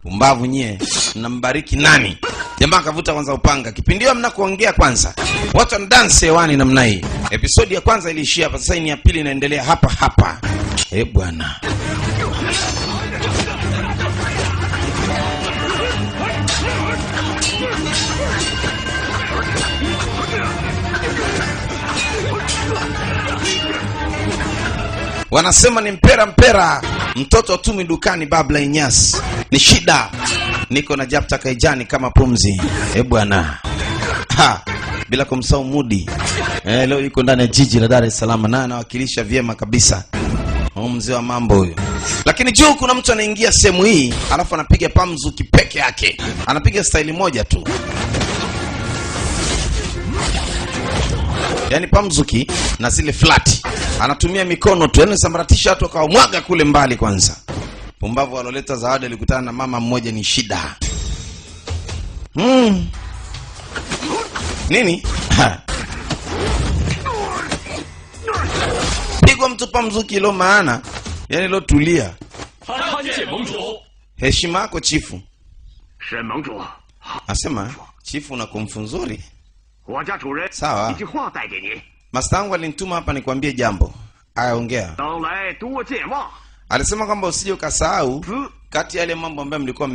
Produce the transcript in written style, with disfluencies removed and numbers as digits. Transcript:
Pumbavu nyie, mnambariki nani? Jamaa kavuta kwanza upanga. Kipindi hiyo mnakoongea kwanza, watu wana dance hewani namna hii. Episodi ya kwanza iliishia hapa, sasa ni ya pili inaendelea hapa hapa. Bwana. Wanasema ni mpera mtoto tumi dukani babla inyasi. Ni shida. Niko na Japta Kaijani kama pumzi. Bwana. Bila kumsahau Mudi. Leo yuko ndani ya jiji la Dar es Salaam na anawakilisha vyema kabisa. Mzee wa mambo huyo. Lakini juu kuna mtu anaingia sehemu hii, alafu anapiga pamzuki peke yake. Anapiga staili moja tu. Yaani pamzuki na zile flat. Anatumia mikono tu, yaani sambaratisha watu akaomwaga kule mbali kwanza. Pumbavu waloleta zawadi alikutana na mama mmoja ni shida. Nini? Pigwa mtu pamzuki ilo maana. Yaani ilo tulia. Heshima yako chifu. Asema, chifu una kumfu nzuri. Sawa. Mastangu alinituma hapa nikwambie jambo. Aya, ongea. Alisema kwamba usije ukasahau kati ya yale mambo ambayo mlikuwa